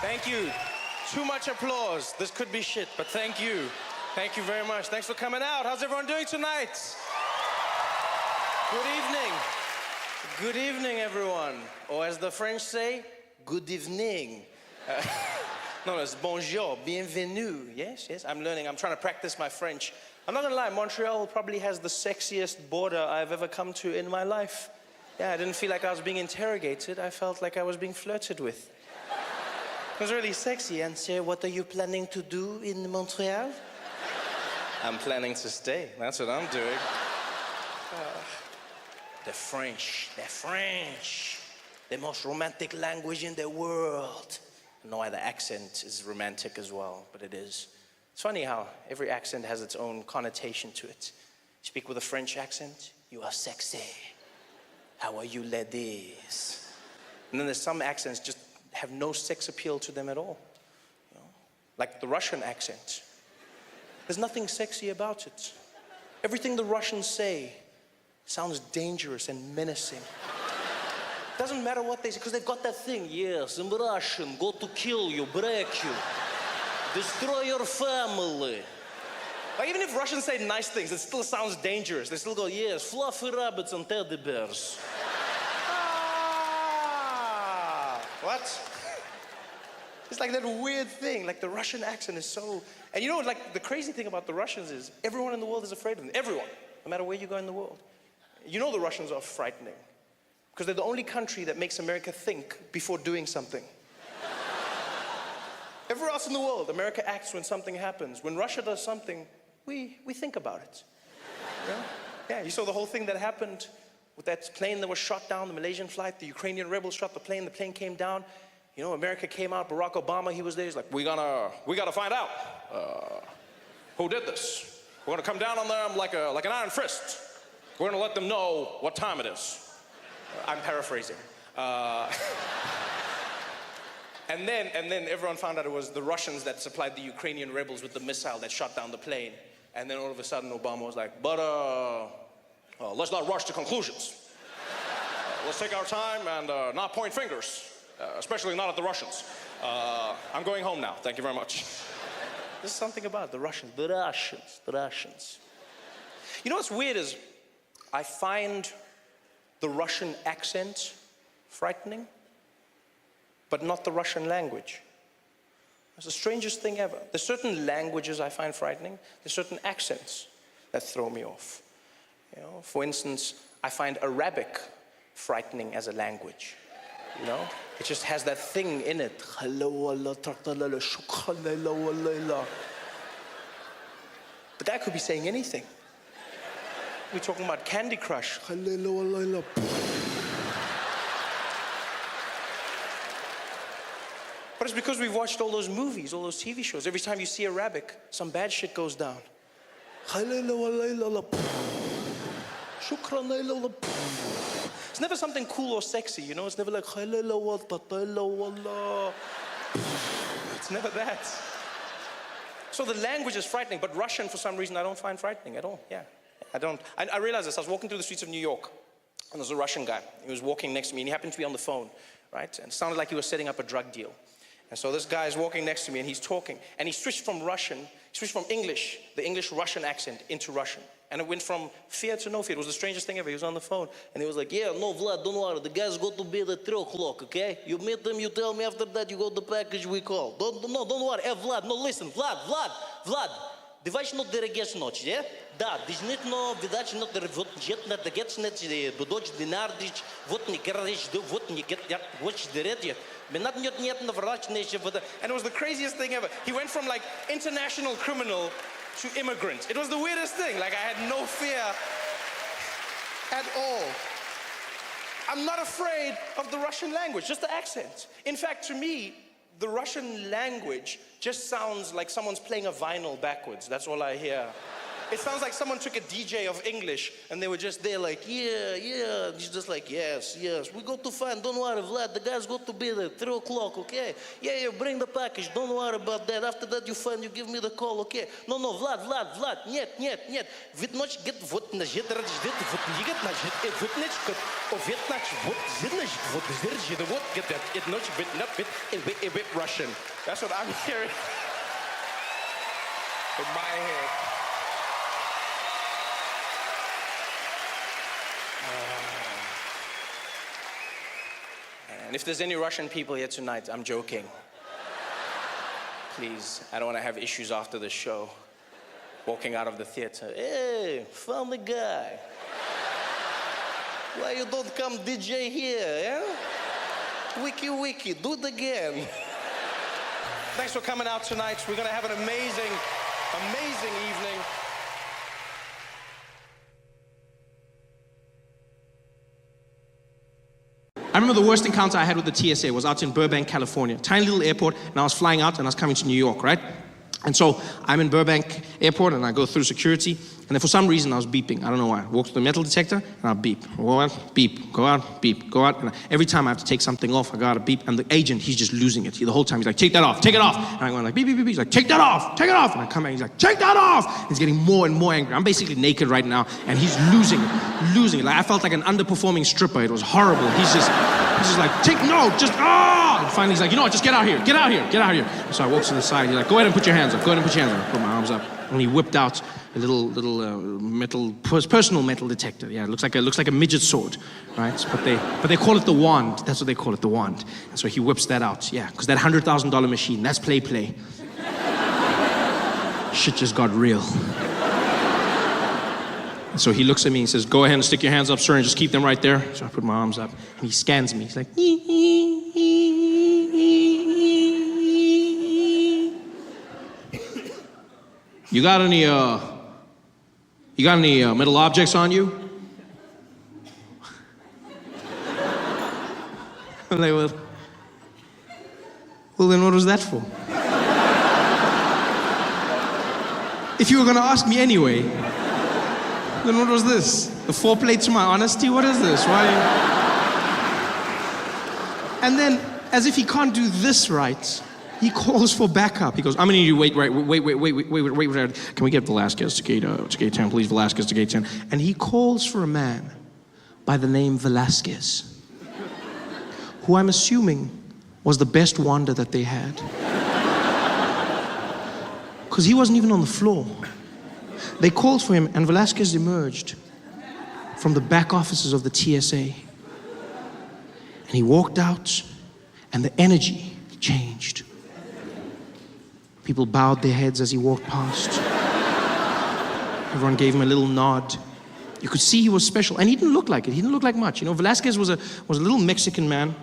Thank you. Too much applause. This could be shit, but thank you. Thank you very much. Thanks for coming out. How's everyone doing tonight? Good evening. Good evening, everyone. Or as the French say, good evening. No, it's bonjour, bienvenue. Yes, yes, I'm learning. I'm trying to practice my French. I'm not gonna lie, Montreal probably has the sexiest border I've ever come to in my life. Yeah, I didn't feel like I was being interrogated. I felt like I was being flirted with. It was really sexy. And say, what are you planning to do in Montreal? I'm planning to stay. That's what I'm doing. The French. The most romantic language in the world. I don't know why the accent is romantic as well, but it is. It's funny how every accent has its own connotation to it. You speak with a French accent, you are sexy. How are you, ladies? And then there's some accents just have no sex appeal to them at all. You know? Like the Russian accent. There's nothing sexy about it. Everything the Russians say sounds dangerous and menacing. Doesn't matter what they say, because they've got that thing. Yes, I'm Russian, go to kill you, break you, destroy your family. Like, even if Russians say nice things, it still sounds dangerous. They still go, yes, fluffy rabbits and teddy bears. What? It's like that weird thing, like the Russian accent is so... And you know, like, the crazy thing about the Russians is everyone in the world is afraid of them. Everyone, no matter where you go in the world. You know the Russians are frightening because they're the only country that makes America think before doing something. Everywhere else in the world, America acts when something happens. When Russia does something, we think about it. You know? Yeah, you saw the whole thing that happened with that plane that was shot down, the Malaysian flight, the Ukrainian rebels shot the plane came down. You know, America came out, Barack Obama, he was there, he's like, we gotta find out who did this. We're gonna come down on them like an iron fist. We're gonna let them know what time it is. I'm paraphrasing. And then everyone found out it was the Russians that supplied the Ukrainian rebels with the missile that shot down the plane. And then all of a sudden Obama was like, but let's not rush to conclusions. Let's take our time and not point fingers, especially not at the Russians. I'm going home now, thank you very much. There's something about the Russians. You know what's weird is, I find the Russian accent frightening, but not the Russian language. It's the strangest thing ever. There's certain languages I find frightening. There's certain accents that throw me off. You know, for instance, I find Arabic frightening as a language. You know, it just has that thing in it. The guy could be saying anything. We're talking about Candy Crush. But it's because we've watched all those movies, all those TV shows. Every time you see Arabic, some bad shit goes down. It's never something cool or sexy, you know? It's never like, it's never that. So the language is frightening, but Russian, for some reason, I don't find frightening at all. Yeah, I don't. I realized this. I was walking through the streets of New York, and there's a Russian guy. He was walking next to me, and he happened to be on the phone, right? And it sounded like he was setting up a drug deal. And so this guy is walking next to me, and he's talking. And he switched from English, the English-Russian accent, into Russian. And it went from fear to no fear. It was the strangest thing ever. He was on the phone, and he was like, yeah, no, Vlad, don't worry. The guys go to bed at 3 o'clock, okay? You meet them, you tell me after that, you got the package we call. Don't worry. Hey, Vlad, no, listen. Vlad. Ти ваш но дерегеш ночь, yeah? Да, действительно, видать, но вот jet на дегец нет, будоч динардич, вот не керрич, вот не get, вот дерет, and it was the craziest thing ever. He went from like international criminal to immigrant. It was the weirdest thing. Like, I had no fear at all. I'm not afraid of the Russian language, just the accent. In fact, to me, the Russian language just sounds like someone's playing a vinyl backwards. That's all I hear. It sounds like someone took a DJ of English and they were just there like, yeah, yeah. He's just like, yes, yes. We go to find, don't worry, Vlad, the guys go to be there, 3 o'clock, okay? Yeah, yeah, bring the package, don't worry about that. After that you find, you give me the call, okay? No, Vlad, нет. Вид ночь, get, вот, на жит, ради, вот, лигат, на жит, вот, ночь, вот, вот, зидночь, вот, зиржи, вот, get that, it ночь, bit, not bit, a bit Russian. That's what I'm hearing in my head. And if there's any Russian people here tonight, I'm joking. Please, I don't want to have issues after the show. Walking out of the theater, hey, found the guy. Why you don't come DJ here, yeah? Wiki, do it again. Thanks for coming out tonight. We're gonna have an amazing evening. I remember the worst encounter I had with the TSA was out in Burbank, California. Tiny little airport, and I was flying out and I was coming to New York, right? And so I'm in Burbank Airport and I go through security, and then for some reason I was beeping. I don't know why. I walk through the metal detector and I beep. Go out, beep, go out, beep, go out. And every time I have to take something off, I gotta beep. And the agent, he's just losing it. The whole time he's like, take that off, take it off. And I'm going like, beep, beep, beep, beep. He's like, take that off, take it off. And I come back, he's like, take that off. And he's getting more and more angry. I'm basically naked right now and he's losing it. Like I felt like an underperforming stripper. It was horrible. He's just like, And finally he's like, you know what, just get out here. So I walk to the side, he's like, go ahead and put your hands up. I put my arms up. And he whipped out a little personal metal detector. Yeah, it looks like a midget sword, right? But they call it the wand. That's what they call it, the wand. And so he whips that out, yeah, because that $100,000 machine, that's play. Shit just got real. And so he looks at me and says, go ahead and stick your hands up, sir, and just keep them right there. So I put my arms up, and he scans me. He's like, You got any metal objects on you? I'm like, well, then what was that for? If you were gonna ask me anyway, then what was this? The foreplay to my honesty? What is this? Why? And then, as if he can't do this right, he calls for backup. He goes, I'm gonna need you wait. Can we get Velasquez to gate 10, please? Velasquez to gate 10. And he calls for a man by the name Velasquez, who I'm assuming was the best wander that they had. Because he wasn't even on the floor. They called for him, and Velasquez emerged from the back offices of the TSA. And he walked out, and the energy changed. People bowed their heads as he walked past. Everyone gave him a little nod. You could see he was special, and he didn't look like it. He didn't look like much. You know, Velasquez was a little Mexican man,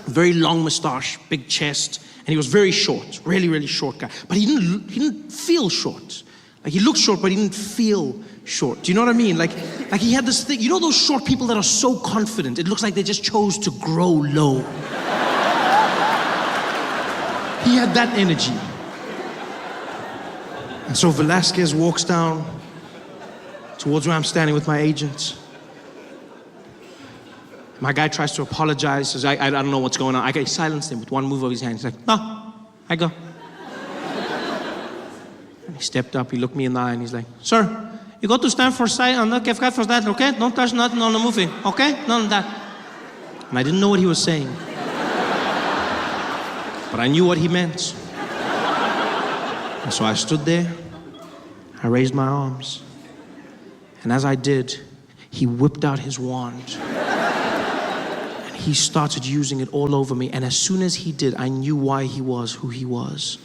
very long mustache, big chest, and he was very short, really short guy. But he didn't feel short. Like he looked short, but he didn't feel short. Do you know what I mean? Like he had this thing. You know those short people that are so confident, it looks like they just chose to grow low. He had that energy. And so Velasquez walks down towards where I'm standing with my agent. My guy tries to apologize, says, I don't know what's going on. I silenced him with one move of his hand. He's like, no, I go. And he stepped up, he looked me in the eye, and he's like, sir, you got to stand for side and not give for that, okay? Don't touch nothing on the movie, okay? None of that. And I didn't know what he was saying. But I knew what he meant. And so I stood there, I raised my arms, and as I did, he whipped out his wand. And he started using it all over me, and as soon as he did, I knew why he was who he was.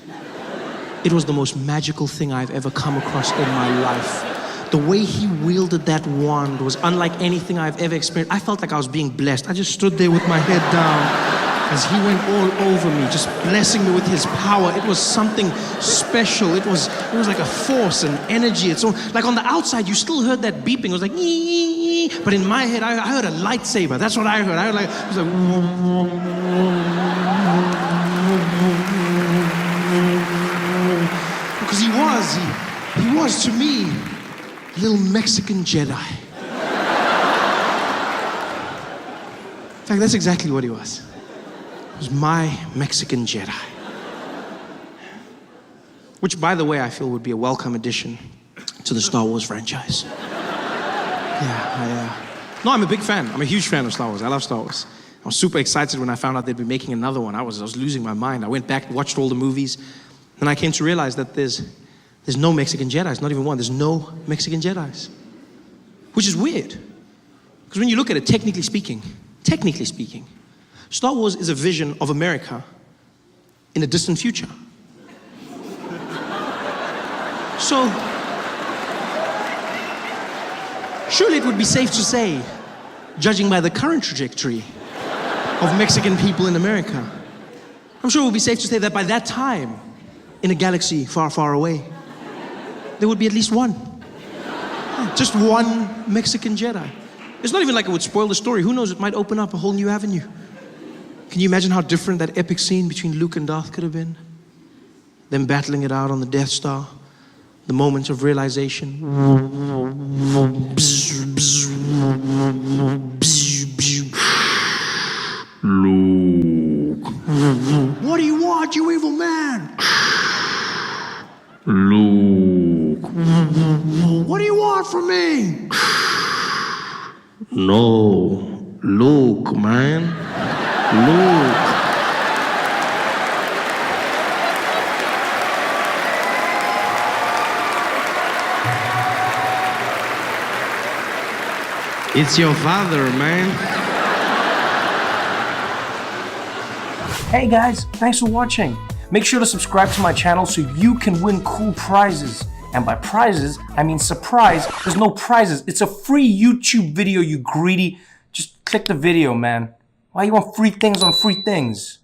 It was the most magical thing I've ever come across in my life. The way he wielded that wand was unlike anything I've ever experienced. I felt like I was being blessed. I just stood there with my head down as he went all over me, just blessing me with his power. It was something special. It was like a force and energy. It's like on the outside, you still heard that beeping. It was like, ee, but in my head, I heard a lightsaber. That's what I heard. I heard like, it was like, because he was to me little Mexican Jedi. In fact, that's exactly what he was. He was my Mexican Jedi. Which, by the way, I feel would be a welcome addition to the Star Wars franchise. No, I'm a big fan. I'm a huge fan of Star Wars. I love Star Wars. I was super excited when I found out they'd be making another one. I was losing my mind. I went back, watched all the movies, and I came to realize that there's no Mexican Jedis, not even one. There's no Mexican Jedis. Which is weird. Because when you look at it, technically speaking, Star Wars is a vision of America in a distant future. So, surely it would be safe to say, judging by the current trajectory of Mexican people in America, I'm sure it would be safe to say that by that time, in a galaxy far, far away, there would be at least one. Just one Mexican Jedi. It's not even like it would spoil the story. Who knows, it might open up a whole new avenue. Can you imagine how different that epic scene between Luke and Darth could have been? Them battling it out on the Death Star. The moments of realization. Luke. What do you want, you evil man? Luke. What do you want from me? No. Luke, man. Luke. It's your father, man. Hey guys, thanks for watching. Make sure to subscribe to my channel so you can win cool prizes. And by prizes, I mean surprise. There's no prizes. It's a free YouTube video, you greedy. Just click the video, man. Why you want free things on free things?